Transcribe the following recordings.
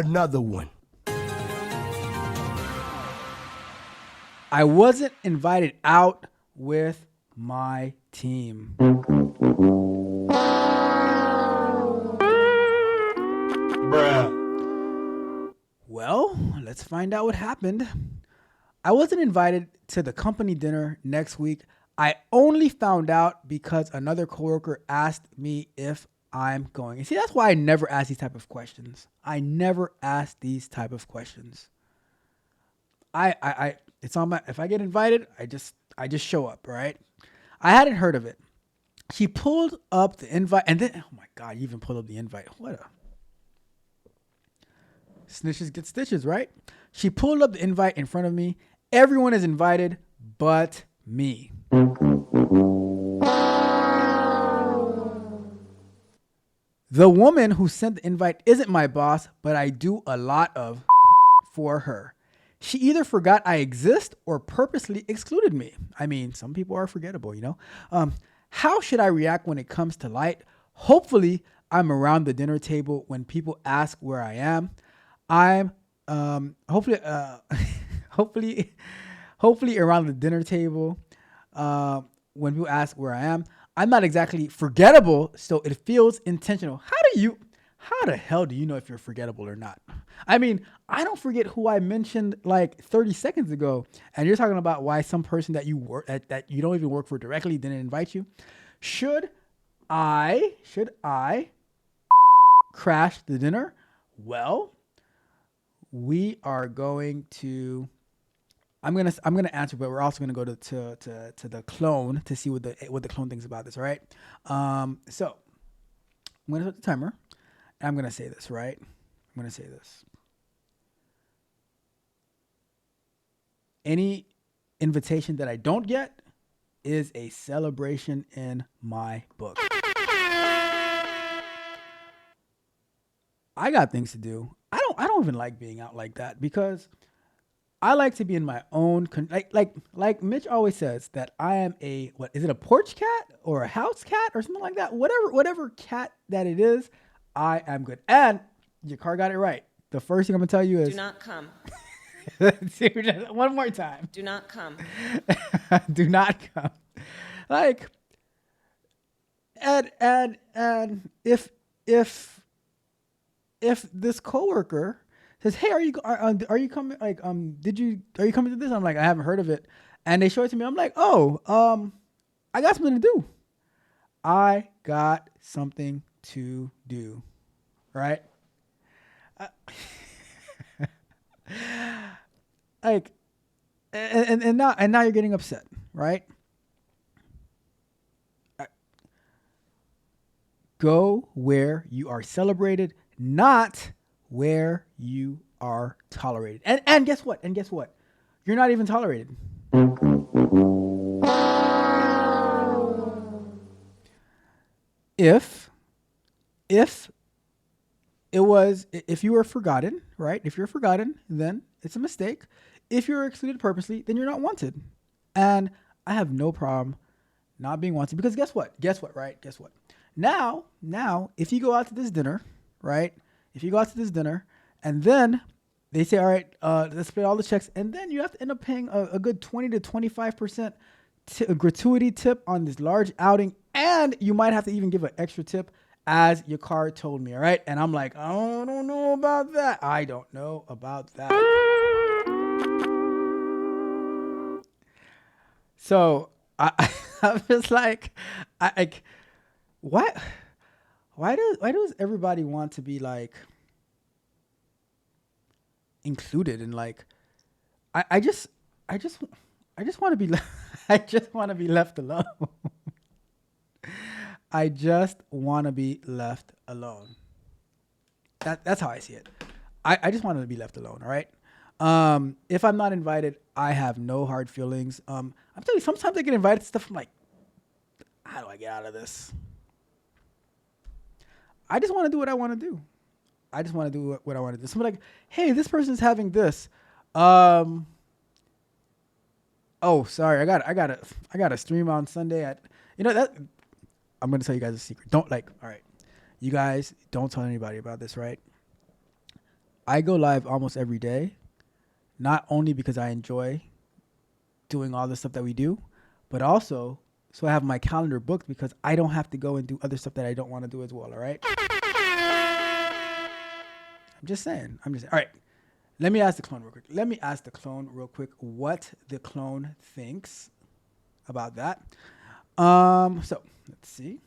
another one. I wasn't invited out with my team. Bruh. Well, let's find out what happened. I wasn't invited to the company dinner next week. I only found out because another coworker asked me if I'm going. And see, that's why I never ask these type of questions. I never ask these type of questions. It's on my, if I get invited, I just show up, right? I hadn't heard of it. She pulled up the invite and then, oh my God, you even pulled up the invite. What a snitches get stitches, right? She pulled up the invite in front of me. Everyone is invited but me. The woman who sent the invite isn't my boss, but I do a lot of for her. She either forgot I exist or purposely excluded me. I mean, some people are forgettable, you know? How should I react when it comes to light? Hopefully, I'm around the dinner table when people ask where I am. I'm hopefully around the dinner table when people ask where I am. I'm not exactly forgettable, so it feels intentional. How the hell do you know if you're forgettable or not? I mean, I don't forget who I mentioned like 30 seconds ago, and you're talking about why some person that you work that you don't even work for directly didn't invite you. Should I crash the dinner? Well, we are going to. I'm gonna answer, but we're also gonna go to the clone to see what the clone thinks about this. All right. So I'm gonna set the timer. And I'm gonna say this, right? I'm gonna say this. Any invitation that I don't get is a celebration in my book. I got things to do. I don't even like being out like that because I like to be in my own like Mitch always says that I am a what is it a porch cat or a house cat or something like that? Whatever cat that it is, I am good. And your car got it right. The first thing I'm gonna tell you is do not come. One more time. Do not come. Do not come. Like and if this coworker says, "Hey, are you coming? Like, are you coming to this?" I'm like, "I haven't heard of it," and they show it to me. I'm like, "Oh, I got something to do. I got something to do, right?" Like, and now you're getting upset, right? Go where you are celebrated, not where you are tolerated. And guess what? You're not even tolerated. If you were forgotten, right? If you're forgotten, then it's a mistake. If you're excluded purposely, then you're not wanted. And I have no problem not being wanted because guess what? Right? Guess what? Now, if you go out to this dinner, right? If you go out to this dinner and then they say, all right, let's pay all the checks. And then you have to end up paying a good 20 to 25% gratuity tip on this large outing. And you might have to even give an extra tip as your card told me. All right. And I'm like, I don't know about that. I don't know about that. So I'm just like, what? Why does everybody want to be like included in like? I just want to be I just want to be left alone. I just want to be left alone. That's how I see it. I just want to be left alone. All right. If I'm not invited, I have no hard feelings. I'm telling you, sometimes I get invited to stuff. I'm like, how do I get out of this? I just want to do what I want to do. I just want to do what I want to do. Somebody like, hey, this person's having this. Oh, sorry. I got a stream on Sunday at, that I'm going to tell you guys a secret. All right. You guys don't tell anybody about this, right? I go live almost every day, not only because I enjoy doing all the stuff that we do, but also so I have my calendar booked because I don't have to go and do other stuff that I don't want to do as well. All right. I'm just saying. I'm just saying. All right. Let me ask the clone real quick. Let me ask the clone real quick what the clone thinks about that. So let's see.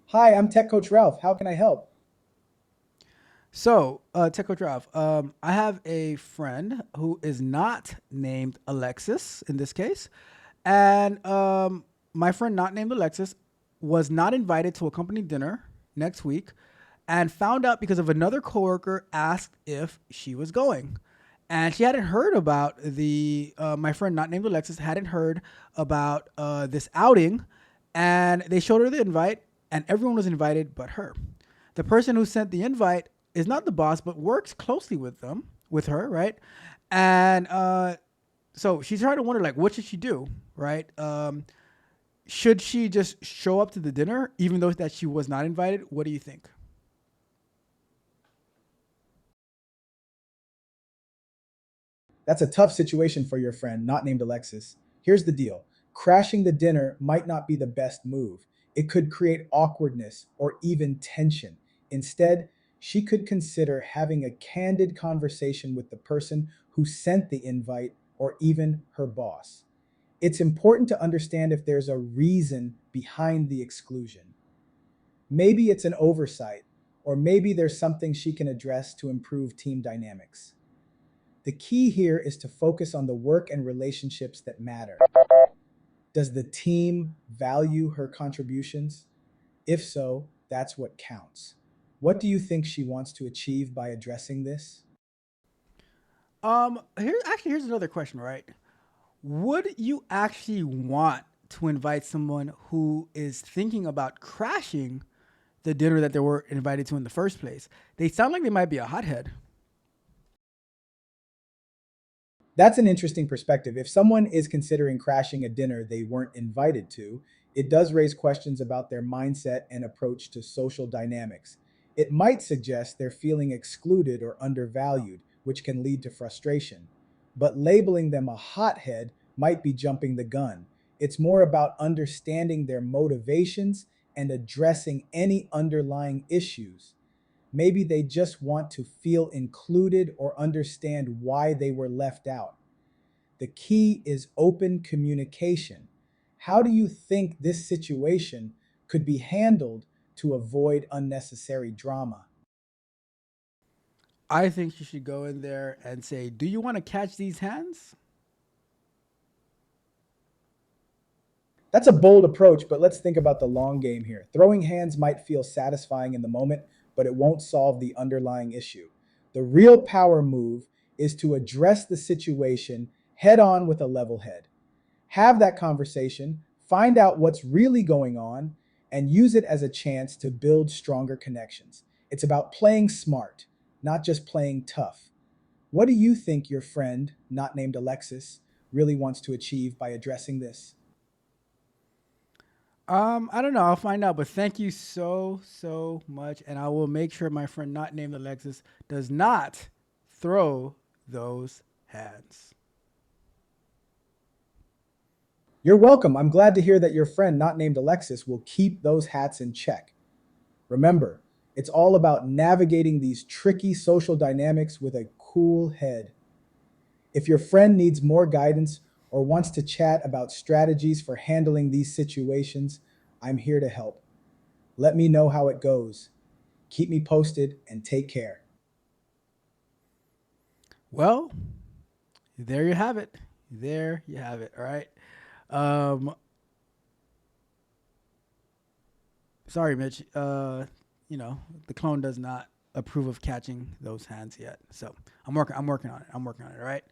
Hi, I'm Tech Coach Ralph. How can I help? So, Techo Drive, I have a friend who is not named Alexis in this case. And my friend, not named Alexis, was not invited to a company dinner next week and found out because of another coworker asked if she was going. And she hadn't heard about my friend, not named Alexis, hadn't heard about this outing. And they showed her the invite, and everyone was invited but her. The person who sent the invite is not the boss, but works closely with her, right? And so she's trying to wonder, like, what should she do, right? Should she just show up to the dinner even though that she was not invited? What do you think? That's a tough situation for your friend, not named Alexis. Here's the deal: crashing the dinner might not be the best move. It could create awkwardness or even tension. Instead, she could consider having a candid conversation with the person who sent the invite or even her boss. It's important to understand if there's a reason behind the exclusion. Maybe it's an oversight, or maybe there's something she can address to improve team dynamics. The key here is to focus on the work and relationships that matter. Does the team value her contributions? If so, that's what counts. What do you think she wants to achieve by addressing this? Here's another question, right? Would you actually want to invite someone who is thinking about crashing the dinner that they were invited to in the first place? They sound like they might be a hothead. That's an interesting perspective. If someone is considering crashing a dinner they weren't invited to, it does raise questions about their mindset and approach to social dynamics. It might suggest they're feeling excluded or undervalued, which can lead to frustration. But labeling them a hothead might be jumping the gun. It's more about understanding their motivations and addressing any underlying issues. Maybe they just want to feel included or understand why they were left out. The key is open communication. How do you think this situation could be handled to avoid unnecessary drama? I think you should go in there and say, "Do you want to catch these hands?" That's a bold approach, but let's think about the long game here. Throwing hands might feel satisfying in the moment, but it won't solve the underlying issue. The real power move is to address the situation head on with a level head. Have that conversation, find out what's really going on, and use it as a chance to build stronger connections. It's about playing smart, not just playing tough. What do you think your friend, not named Alexis, really wants to achieve by addressing this? I don't know. I'll find out. But thank you so much, and I will make sure my friend, not named Alexis, does not throw those hands. You're welcome. I'm glad to hear that your friend, not named Alexis, will keep those hats in check. Remember, it's all about navigating these tricky social dynamics with a cool head. If your friend needs more guidance or wants to chat about strategies for handling these situations, I'm here to help. Let me know how it goes. Keep me posted and take care. Well, there you have it. There you have it. All right. Um, Sorry, Mitch. The clone does not approve of catching those hands yet. So I'm working on it. I'm working on it. All right.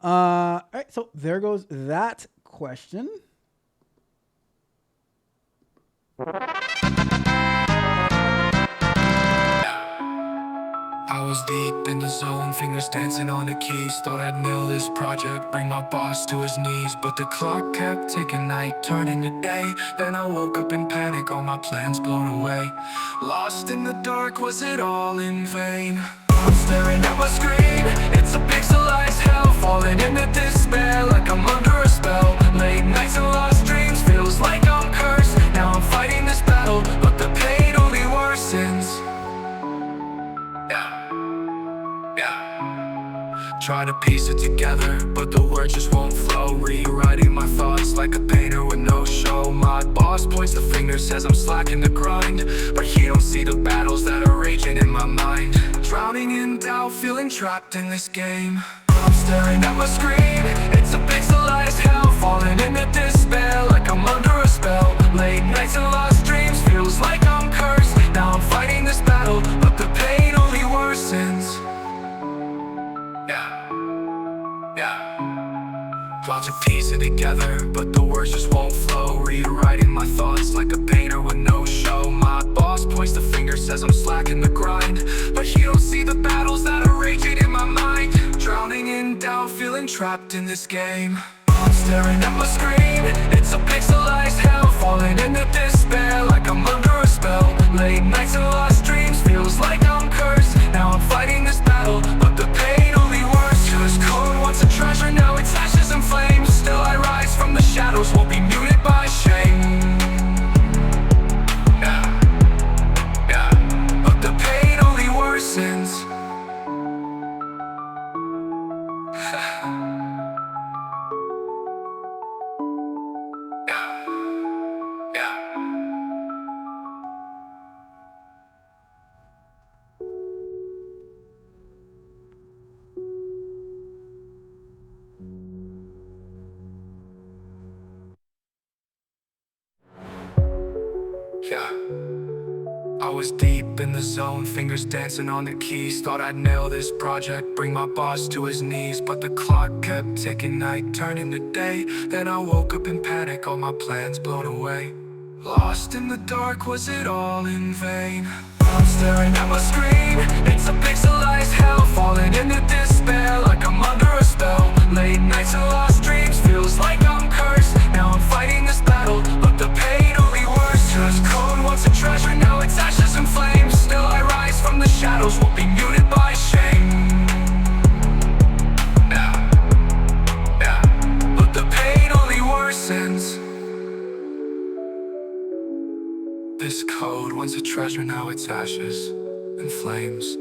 All right. So there goes that question. I was was deep in the zone, fingers dancing on the keys. Thought I'd nail this project, bring my boss to his knees. But the clock kept ticking, night turning to day. Then I woke up in panic, all my plans blown away. Lost in the dark, was it all in vain? I'm staring at my screen, it's a pixelized hell. Falling into despair like I'm under a spell. Late nights and lost dreams, feels like I'm cursed. Now I'm fighting this battle, but the pain only worsens. Try to piece it together, but the words just won't flow. Rewriting my thoughts like a painter with no show. My boss points the finger, says I'm slacking the grind, but he don't see the battles that are raging in my mind. Drowning in doubt, feeling trapped in this game. I'm staring at my screen, it's a pixelized hell. Falling into despair like I'm under a spell. Late nights and lost dreams, feels like I'm cursed. Now I'm fighting this battle, but the pain only worsens. Try to piece it together, but the words just won't flow. Rewriting my thoughts like a painter with no show. My boss points the finger, says I'm slacking the grind, but he don't see the battles that are raging in my mind. Drowning in doubt, feeling trapped in this game. I'm staring at my screen, it's a pixelized hell. Falling into despair like I'm under a spell. Late nights and lost dreams, feels like I'm cursed. Now I'm fighting this battle, but the pain only worsens. Cause code once a treasure, now it's ashes and flames. Still I rise from the shadows, won't be muted by shame. But the pain only worsens. I was deep in the zone, fingers dancing on the keys. Thought I'd nail this project, bring my boss to his knees. But the clock kept ticking, night turning to day. Then I woke up in panic, all my plans blown away. Lost in the dark, was it all in vain? I'm staring at my screen, it's a pixelized hell. Falling into despair like I'm under a spell. Late nights and lost dreams, feels like I'm cursed. Now I'm fighting this battle, but the pain only worsens. Cause code once a treasure, now it's ashes and flames. Still I rise from the shadows, won't be muted by shame. But the pain only worsens. This code once a treasure, now it's ashes and flames.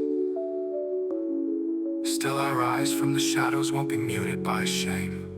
Still I rise from the shadows, won't be muted by shame.